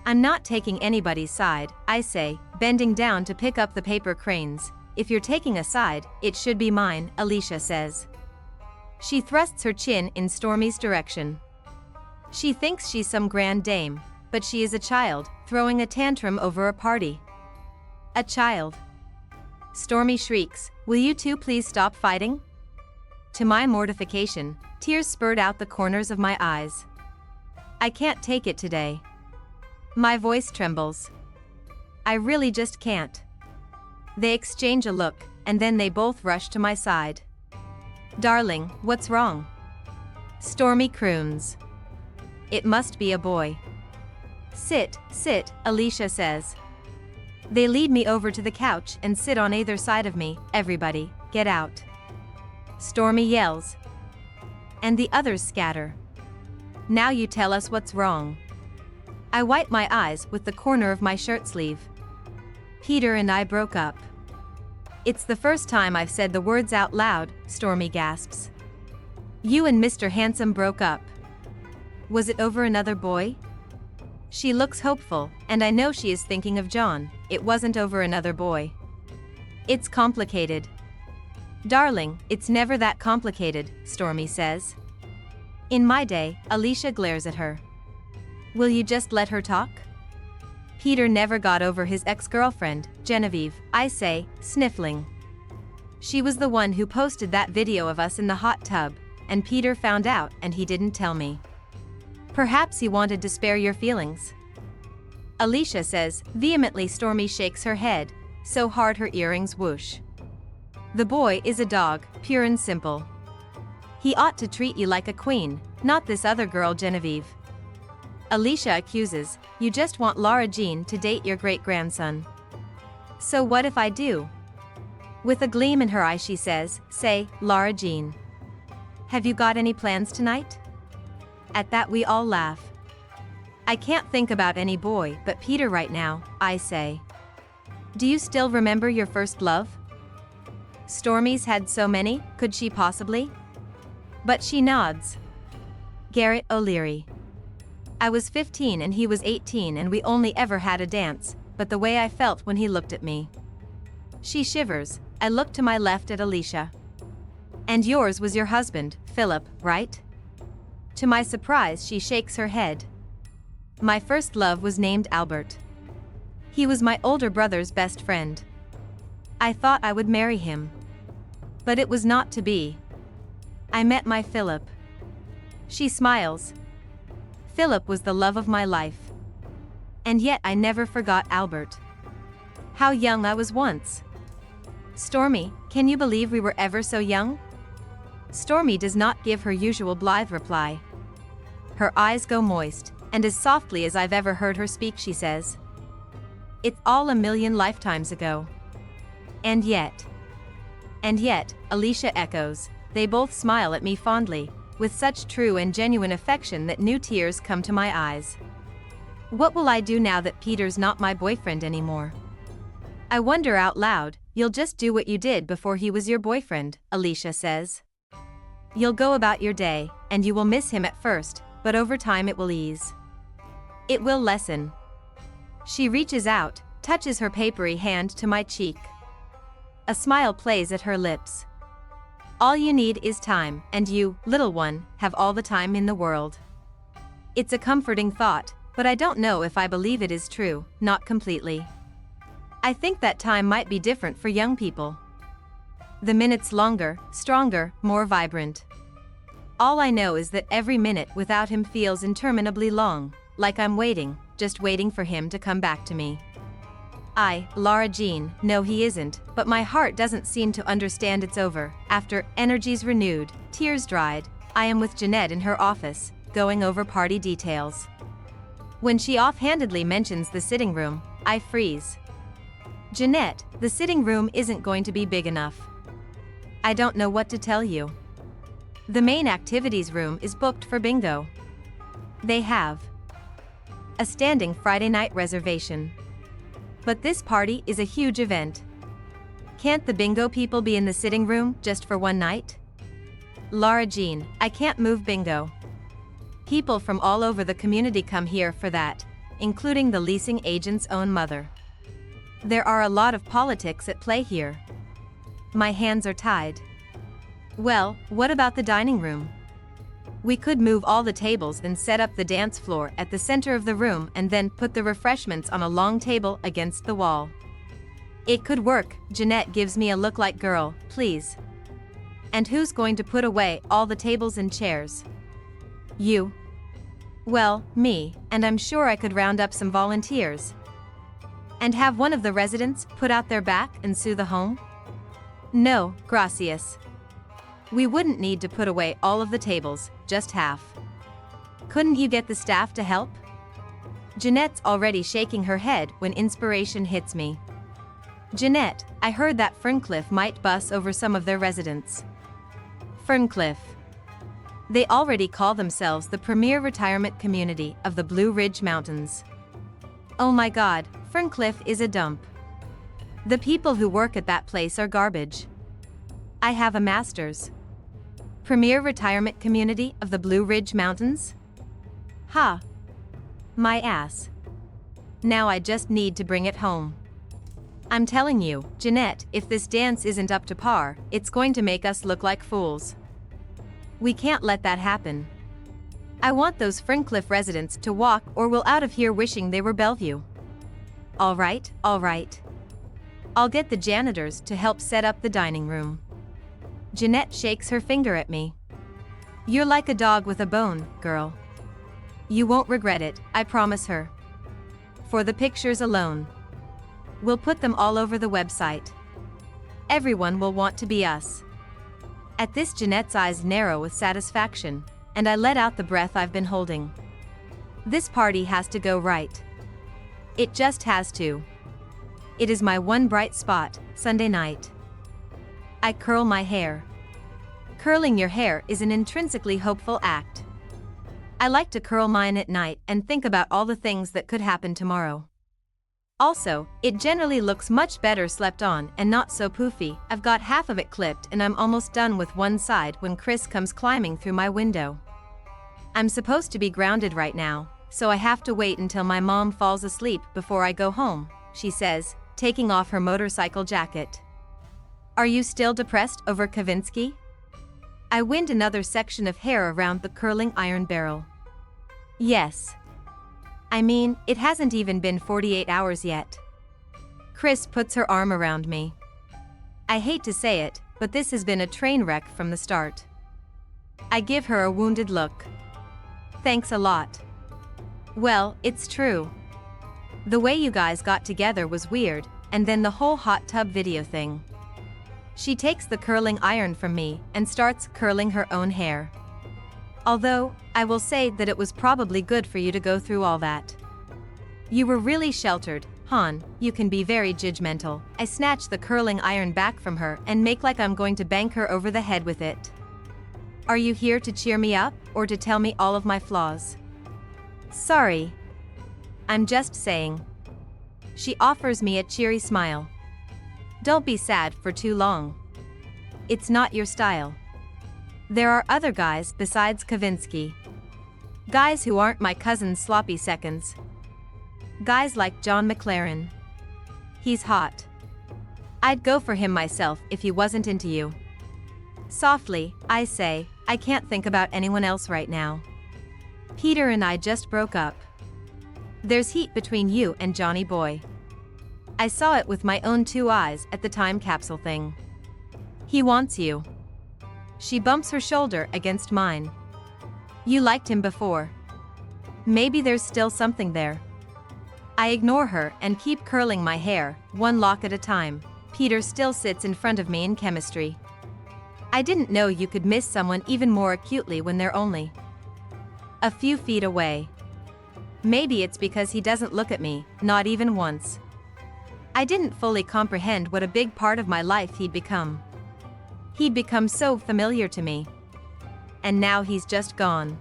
I'm not taking anybody's side, I say, bending down to pick up the paper cranes. If you're taking a side, it should be mine, Alicia says. She thrusts her chin in Stormy's direction. She thinks she's some grand dame, but she is a child, throwing a tantrum over a party. A child. Stormy shrieks, "Will you two please stop fighting?" To my mortification, tears spurred out the corners of my eyes. I can't take it today. My voice trembles. I really just can't. They exchange a look, and then they both rush to my side. "Darling, what's wrong?" Stormy croons. "It must be a boy." Sit, Alicia says. They lead me over to the couch and sit on either side of me. "Everybody, get out." Stormy yells. And the others scatter. "Now you tell us what's wrong." I wipe my eyes with the corner of my shirt sleeve. "Peter and I broke up." "It's the first time I've said the words out loud," Stormy gasps. "You and Mr. Handsome broke up. Was it over another boy?" She looks hopeful, and I know she is thinking of John. "It wasn't over another boy. It's complicated." "Darling, it's never that complicated," Stormy says. In my day, Alicia glares at her. "Will you just let her talk?" "Peter never got over his ex-girlfriend, Genevieve," I say, sniffling. "She was the one who posted that video of us in the hot tub, and Peter found out and he didn't tell me. Perhaps he wanted to spare your feelings." Alicia says, vehemently. Stormy shakes her head, so hard her earrings whoosh. "The boy is a dog, pure and simple. He ought to treat you like a queen, not this other girl Genevieve." Alicia accuses, "You just want Lara Jean to date your great-grandson." "So what if I do?" With a gleam in her eye she says, "Say, Lara Jean, have you got any plans tonight?" At that we all laugh. "I can't think about any boy but Peter right now," I say. "Do you still remember your first love?" Stormy's had so many, could she possibly? But she nods. "Garrett O'Leary. I was 15 and he was 18 and we only ever had a dance, but the way I felt when he looked at me." She shivers. I look to my left at Alicia. "And yours was your husband, Philip, right?" To my surprise she shakes her head. "My first love was named Albert. He was my older brother's best friend. I thought I would marry him. But it was not to be. I met my Philip." She smiles. "Philip was the love of my life. And yet I never forgot Albert. How young I was once." "Stormy, can you believe we were ever so young?" Stormy does not give her usual blithe reply. Her eyes go moist, and as softly as I've ever heard her speak she says, "It's all a million lifetimes ago." And yet, Alicia echoes. They both smile at me fondly, with such true and genuine affection that new tears come to my eyes. What will I do now that Peter's not my boyfriend anymore? I wonder out loud. "You'll just do what you did before he was your boyfriend," Alicia says. "You'll go about your day, and you will miss him at first, but over time it will ease. It will lessen." She reaches out, touches her papery hand to my cheek. A smile plays at her lips. "All you need is time, and you, little one, have all the time in the world." It's a comforting thought, but I don't know if I believe it is true, not completely. I think that time might be different for young people. The minutes longer, stronger, more vibrant. All I know is that every minute without him feels interminably long, like I'm waiting, just waiting for him to come back to me. Lara Jean, no he isn't, but my heart doesn't seem to understand it's over. After energies renewed, tears dried, I am with Jeanette in her office, going over party details. When she offhandedly mentions the sitting room, I freeze. "Jeanette, the sitting room isn't going to be big enough." "I don't know what to tell you. The main activities room is booked for bingo. They have a standing Friday night reservation. But this party is a huge event. Can't the bingo people be in the sitting room just for one night?" "Lara Jean, I can't move bingo. People from all over the community come here for that. including the leasing agent's own mother. There are a lot of politics at play here. My hands are tied. Well, what about the dining room? We could move all the tables and set up the dance floor at the center of the room and then put the refreshments on a long table against the wall. It could work. Jeanette gives me a look like, girl, please. And who's going to put away all the tables and chairs? You. Well, me, and I'm sure I could round up some volunteers. And have one of the residents put out their back and sue the home? No, gracias. We wouldn't need to put away all of the tables, just half. Couldn't you get the staff to help? Jeanette's already shaking her head when inspiration hits me. Jeanette, I heard that Ferncliff might bus over some of their residents. Ferncliff. They already call themselves the premier retirement community of the Blue Ridge Mountains. Oh my God, Ferncliff is a dump. The people who work at that place are garbage. I have a master's. Premier retirement community of the Blue Ridge Mountains? Ha! My ass. Now I just need to bring it home. I'm telling you, Jeanette, if this dance isn't up to par, it's going to make us look like fools. We can't let that happen. I want those Ferncliff residents to walk or we'll out of here wishing they were Bellevue. All right. I'll get the janitors to help set up the dining room. Jeanette shakes her finger at me. You're like a dog with a bone, girl. You won't regret it, I promise her. For the pictures alone. We'll put them all over the website. Everyone will want to be us. At this, Jeanette's eyes narrow with satisfaction, and I let out the breath I've been holding. This party has to go right. It just has to. It is my one bright spot, Sunday night. I curl my hair. Curling your hair is an intrinsically hopeful act. I like to curl mine at night and think about all the things that could happen tomorrow. Also, it generally looks much better slept on and not so poofy. I've got half of it clipped and I'm almost done with one side when Chris comes climbing through my window. I'm supposed to be grounded right now, so I have to wait until my mom falls asleep before I go home, she says, taking off her motorcycle jacket. Are you still depressed over Kavinsky? I wind another section of hair around the curling iron barrel. Yes. I mean, it hasn't even been 48 hours yet. Chris puts her arm around me. I hate to say it, but this has been a train wreck from the start. I give her a wounded look. Thanks a lot. Well, it's true. The way you guys got together was weird, and then the whole hot tub video thing. She takes the curling iron from me and starts curling her own hair. Although, I will say that it was probably good for you to go through all that. You were really sheltered, Han, you can be very judgmental. I snatch the curling iron back from her and make like I'm going to bang her over the head with it. Are you here to cheer me up, or to tell me all of my flaws? Sorry. I'm just saying. She offers me a cheery smile. Don't be sad for too long. It's not your style. There are other guys besides Kavinsky. Guys who aren't my cousin's sloppy seconds. Guys like John McLaren. He's hot. I'd go for him myself if he wasn't into you. Softly, I say, I can't think about anyone else right now. Peter and I just broke up. There's heat between you and Johnny Boy. I saw it with my own two eyes at the time capsule thing. He wants you. She bumps her shoulder against mine. You liked him before. Maybe there's still something there. I ignore her and keep curling my hair, one lock at a time. Peter still sits in front of me in chemistry. I didn't know you could miss someone even more acutely when they're only a few feet away. Maybe it's because he doesn't look at me, not even once. I didn't fully comprehend what a big part of my life he'd become. He'd become so familiar to me. And now he's just gone.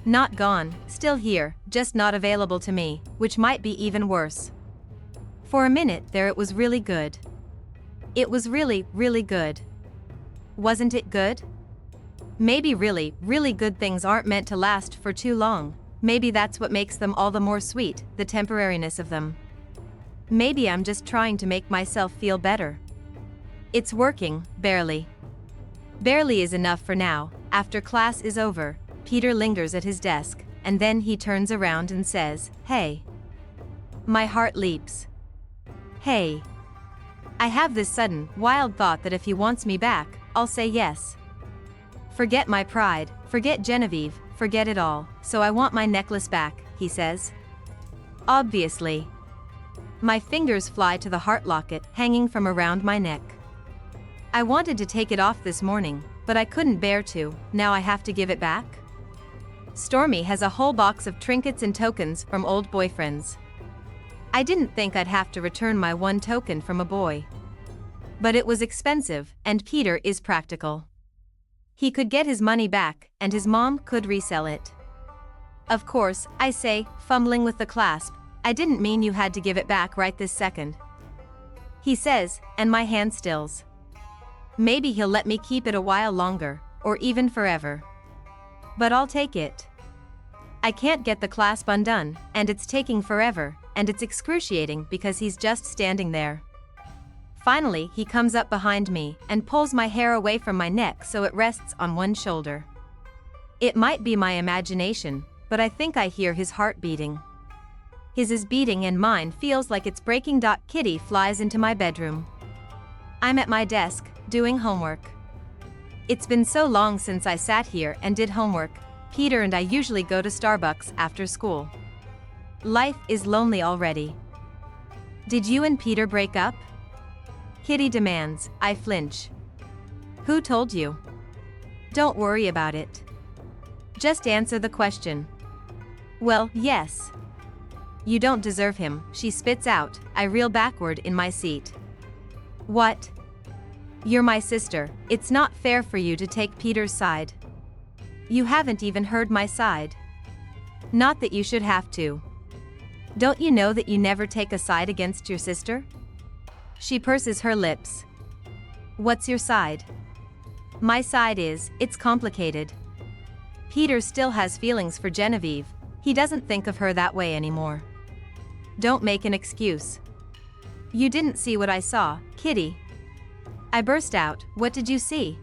Not gone, still here, just not available to me, which might be even worse. For a minute there it was really good. It was really, really good. Wasn't it good? Maybe really, really good things aren't meant to last for too long, Maybe that's what makes them all the more sweet, the temporariness of them. Maybe I'm just trying to make myself feel better. It's working, barely. Barely is enough for now. After class is over, Peter lingers at his desk, and then he turns around and says, "Hey." My heart leaps. Hey. I have this sudden, wild thought that if he wants me back, I'll say yes. Forget my pride, forget Genevieve, forget it all, so I want my necklace back, he says. Obviously. My fingers fly to the heart locket hanging from around my neck. I wanted to take it off this morning, but I couldn't bear to. Now I have to give it back? Stormy has a whole box of trinkets and tokens from old boyfriends. I didn't think I'd have to return my one token from a boy. But it was expensive, and Peter is practical. He could get his money back, and his mom could resell it. Of course, I say, fumbling with the clasp, I didn't mean you had to give it back right this second. He says, and my hand stills. Maybe he'll let me keep it a while longer, or even forever. But I'll take it. I can't get the clasp undone, and it's taking forever, and it's excruciating because he's just standing there. Finally, he comes up behind me and pulls my hair away from my neck so it rests on one shoulder. It might be my imagination, but I think I hear his heart beating. His is beating and mine feels like it's breaking. Kitty flies into my bedroom. I'm at my desk, doing homework. It's been so long since I sat here and did homework. Peter and I usually go to Starbucks after school. Life is lonely already. Did you and Peter break up? Kitty demands. I flinch. Who told you? Don't worry about it. Just answer the question. Well, yes. You don't deserve him, she spits out. I reel backward in my seat. What? You're my sister. It's not fair for you to take Peter's side. You haven't even heard my side. Not that you should have to. Don't you know that you never take a side against your sister? She purses her lips. What's your side? My side is, it's complicated. Peter still has feelings for Genevieve. He doesn't think of her that way anymore. Don't make an excuse. You didn't see what I saw, Kitty. I burst out. What did you see?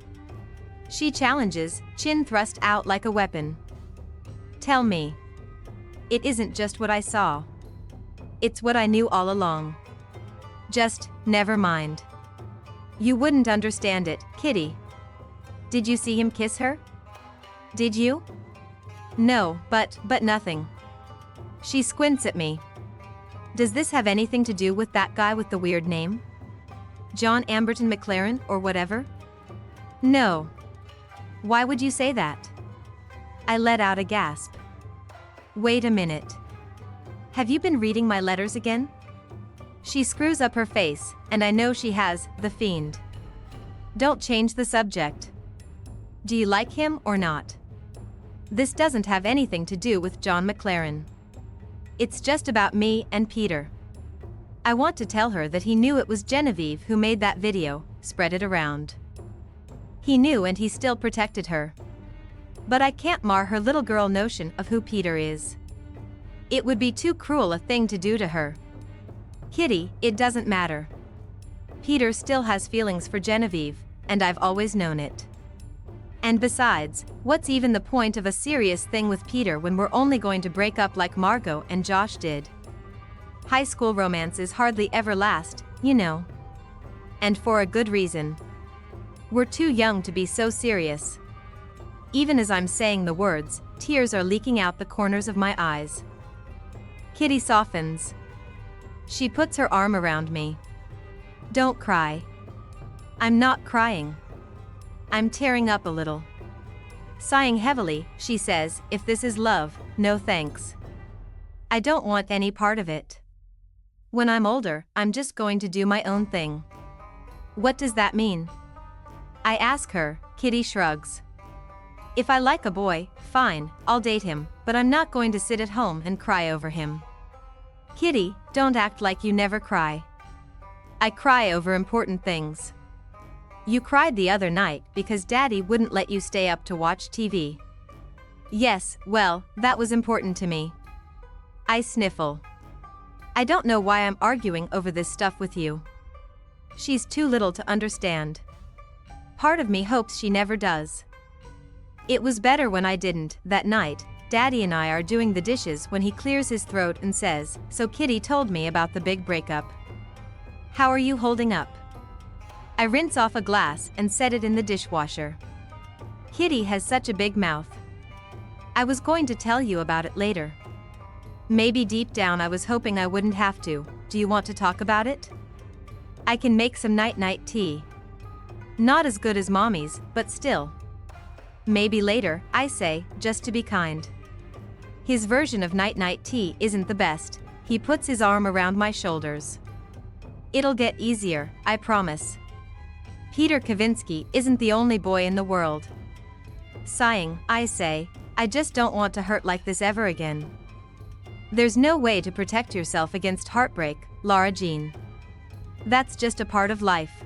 She challenges, chin thrust out like a weapon. Tell me. It isn't just what I saw. It's what I knew all along. Just, never mind. You wouldn't understand it, Kitty. Did you see him kiss her? Did you? No, but nothing. She squints at me. Does this have anything to do with that guy with the weird name? John Amberton McLaren or whatever? No. Why would you say that? I let out a gasp. Wait a minute. Have you been reading my letters again? She screws up her face, and I know she has, the fiend. Don't change the subject. Do you like him or not? This doesn't have anything to do with John McLaren. It's just about me and Peter. I want to tell her that he knew it was Genevieve who made that video, spread it around. He knew and he still protected her. But I can't mar her little girl notion of who Peter is. It would be too cruel a thing to do to her. Kitty, it doesn't matter. Peter still has feelings for Genevieve, and I've always known it. And besides, what's even the point of a serious thing with Peter when we're only going to break up like Margot and Josh did? High school romances hardly ever last, you know. And for a good reason. We're too young to be so serious. Even as I'm saying the words, tears are leaking out the corners of my eyes. Kitty softens. She puts her arm around me. Don't cry. I'm not crying. I'm tearing up a little. Sighing heavily, she says, if this is love, no thanks. I don't want any part of it. When I'm older, I'm just going to do my own thing. What does that mean? I ask her. Kitty shrugs. If I like a boy, fine, I'll date him, but I'm not going to sit at home and cry over him. Kitty, don't act like you never cry. I cry over important things. You cried the other night because Daddy wouldn't let you stay up to watch TV. Yes, well, that was important to me. I sniffle. I don't know why I'm arguing over this stuff with you. She's too little to understand. Part of me hopes she never does. It was better when I didn't. That night, Daddy and I are doing the dishes when he clears his throat and says, "So Kitty told me about the big breakup. How are you holding up?" I rinse off a glass and set it in the dishwasher. Kitty has such a big mouth. I was going to tell you about it later. Maybe deep down I was hoping I wouldn't have to. Do you want to talk about it? I can make some night-night tea. Not as good as Mommy's, but still. Maybe later, I say, just to be kind. His version of night-night tea isn't the best. He puts his arm around my shoulders. It'll get easier, I promise. Peter Kavinsky isn't the only boy in the world. Sighing, I say, I just don't want to hurt like this ever again. There's no way to protect yourself against heartbreak, Lara Jean. That's just a part of life.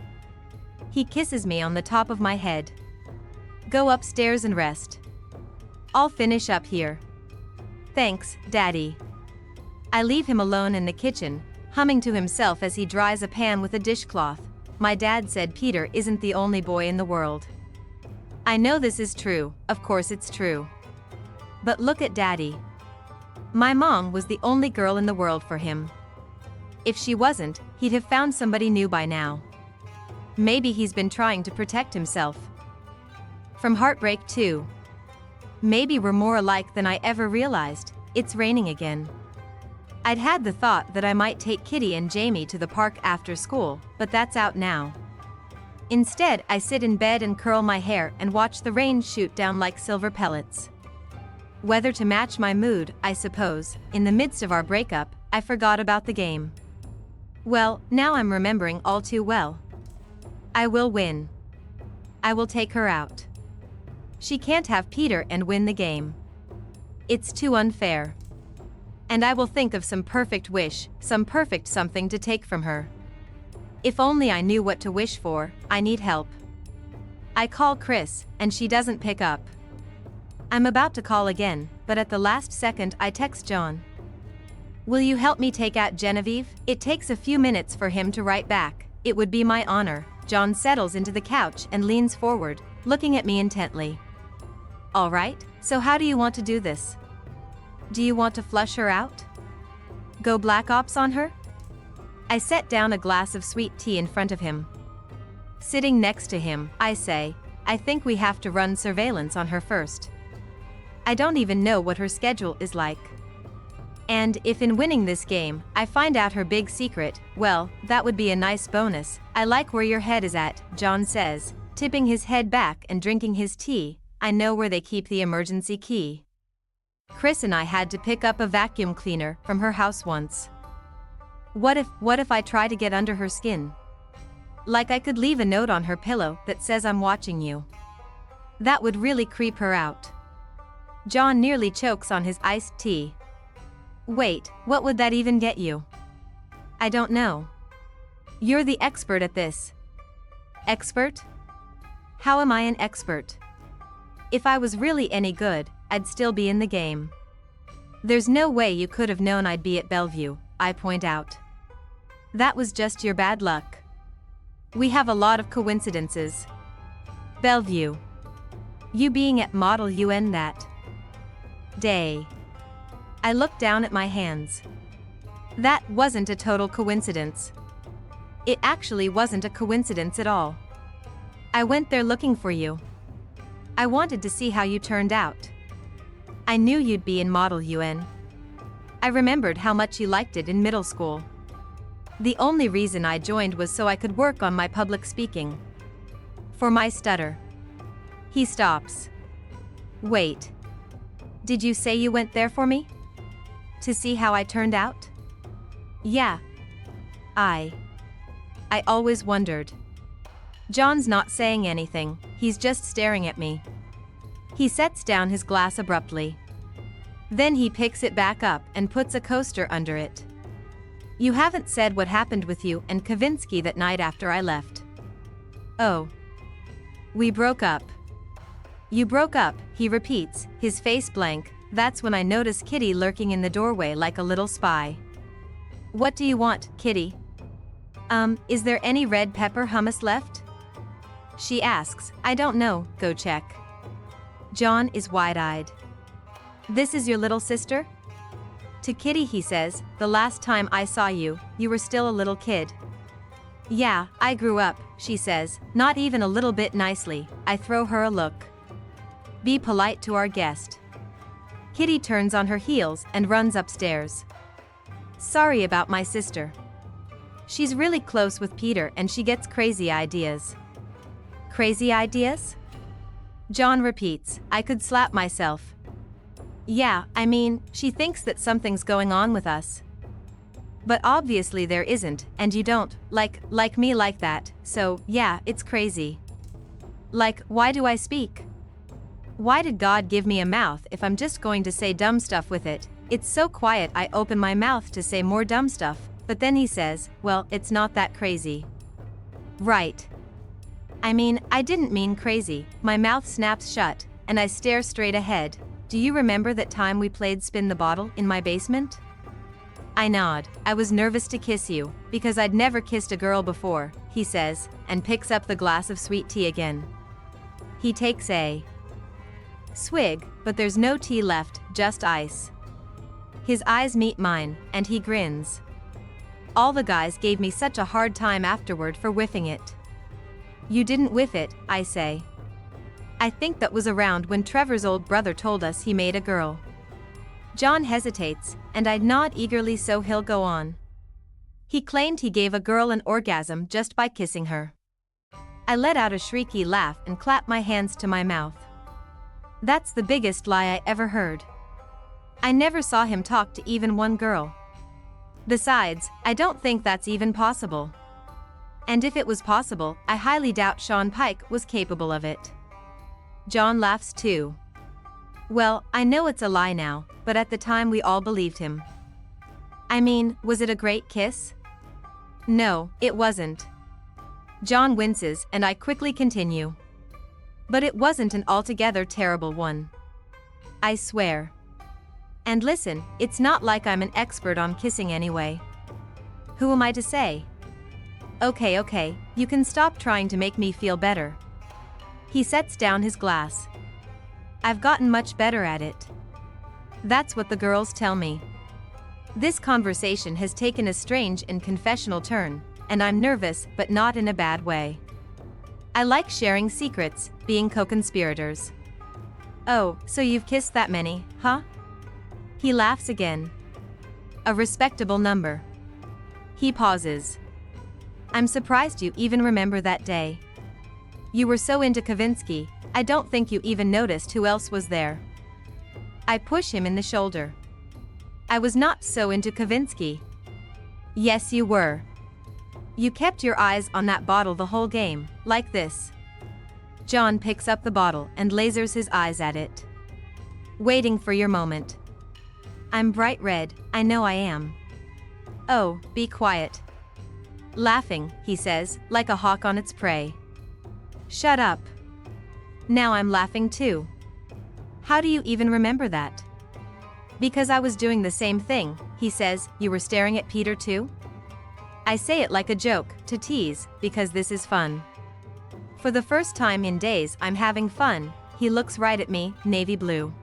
He kisses me on the top of my head. Go upstairs and rest. I'll finish up here. Thanks, Daddy. I leave him alone in the kitchen, humming to himself as he dries a pan with a dishcloth. My dad said Peter isn't the only boy in the world. I know this is true, of course it's true. But look at Daddy. My mom was the only girl in the world for him. If she wasn't, he'd have found somebody new by now. Maybe he's been trying to protect himself from heartbreak too. Maybe we're more alike than I ever realized. It's raining again. I'd had the thought that I might take Kitty and Jamie to the park after school, but that's out now. Instead, I sit in bed and curl my hair and watch the rain shoot down like silver pellets. Whether to match my mood, I suppose, in the midst of our breakup, I forgot about the game. Well, now I'm remembering all too well. I will win. I will take her out. She can't have Peter and win the game. It's too unfair. And I will think of some perfect wish, some perfect something to take from her. If only I knew what to wish for. I need help. I call Chris, and she doesn't pick up. I'm about to call again, but at the last second I text John. Will you help me take out Genevieve? It takes a few minutes for him to write back. It would be my honor. John settles into the couch and leans forward, looking at me intently. All right, so how do you want to do this? Do you want to flush her out? Go Black Ops on her? I set down a glass of sweet tea in front of him. Sitting next to him, I say, I think we have to run surveillance on her first. I don't even know what her schedule is like. And if in winning this game, I find out her big secret, well, that would be a nice bonus. I like where your head is at, John says, tipping his head back and drinking his tea. I know where they keep the emergency key. Chris and I had to pick up a vacuum cleaner from her house once. What if I try to get under her skin? Like I could leave a note on her pillow that says I'm watching you. That would really creep her out. John nearly chokes on his iced tea. Wait, what would that even get you? I don't know. You're the expert at this. Expert? How am I an expert? If I was really any good, I'd still be in the game. There's no way you could have known I'd be at Bellevue, I point out. That was just your bad luck. We have a lot of coincidences. Bellevue. You being at Model UN that day. I look down at my hands. That wasn't a total coincidence. It actually wasn't a coincidence at all. I went there looking for you. I wanted to see how you turned out. I knew you'd be in Model UN. I remembered how much you liked it in middle school. The only reason I joined was so I could work on my public speaking. For my stutter. He stops. Wait. Did you say you went there for me? To see how I turned out? Yeah. I always wondered. John's not saying anything, he's just staring at me. He sets down his glass abruptly. Then he picks it back up and puts a coaster under it. You haven't said what happened with you and Kavinsky that night after I left. Oh. We broke up. You broke up, he repeats, his face blank. That's when I notice Kitty lurking in the doorway like a little spy. What do you want, Kitty? Is there any red pepper hummus left? She asks. I don't know, go check. John is wide-eyed. This is your little sister? To Kitty he says, the last time I saw you, you were still a little kid. Yeah, I grew up, she says, not even a little bit nicely. I throw her a look. Be polite to our guest. Kitty turns on her heels and runs upstairs. Sorry about my sister. She's really close with Peter and she gets crazy ideas. Crazy ideas? John repeats, I could slap myself. Yeah, I mean, she thinks that something's going on with us. But obviously there isn't, and you don't, like me like that, so, yeah, it's crazy. Like, why do I speak? Why did God give me a mouth if I'm just going to say dumb stuff with it? It's so quiet I open my mouth to say more dumb stuff, but then he says, well, it's not that crazy. Right. I mean, I didn't mean crazy. My mouth snaps shut, and I stare straight ahead. Do you remember that time we played spin the bottle in my basement? I nod. I was nervous to kiss you, because I'd never kissed a girl before, he says, and picks up the glass of sweet tea again. He takes a swig, but there's no tea left, just ice. His eyes meet mine, and he grins. All the guys gave me such a hard time afterward for whiffing it. You didn't whiff it, I say. I think that was around when Trevor's old brother told us he made a girl. John hesitates, and I nod eagerly so he'll go on. He claimed he gave a girl an orgasm just by kissing her. I let out a shrieky laugh and clapped my hands to my mouth. That's the biggest lie I ever heard. I never saw him talk to even one girl. Besides, I don't think that's even possible. And if it was possible, I highly doubt Sean Pike was capable of it. John laughs too. Well, I know it's a lie now, but at the time we all believed him. I mean, was it a great kiss? No, it wasn't. John winces and I quickly continue. But it wasn't an altogether terrible one. I swear. And listen, it's not like I'm an expert on kissing anyway. Who am I to say? Okay, you can stop trying to make me feel better. He sets down his glass. I've gotten much better at it. That's what the girls tell me. This conversation has taken a strange and confessional turn, and I'm nervous but not in a bad way. I like sharing secrets, being co-conspirators. Oh, so you've kissed that many, huh? He laughs again. A respectable number. He pauses. I'm surprised you even remember that day. You were so into Kavinsky, I don't think you even noticed who else was there. I push him in the shoulder. I was not so into Kavinsky. Yes, you were. You kept your eyes on that bottle the whole game, like this. John picks up the bottle and lasers his eyes at it. Waiting for your moment. I'm bright red, I know I am. Oh, be quiet. Laughing, he says, like a hawk on its prey. Shut up. Now I'm laughing too. How do you even remember that? Because I was doing the same thing, he says. You were staring at Peter too? I say it like a joke, to tease, because this is fun. For the first time in days I'm having fun. He looks right at me, navy blue.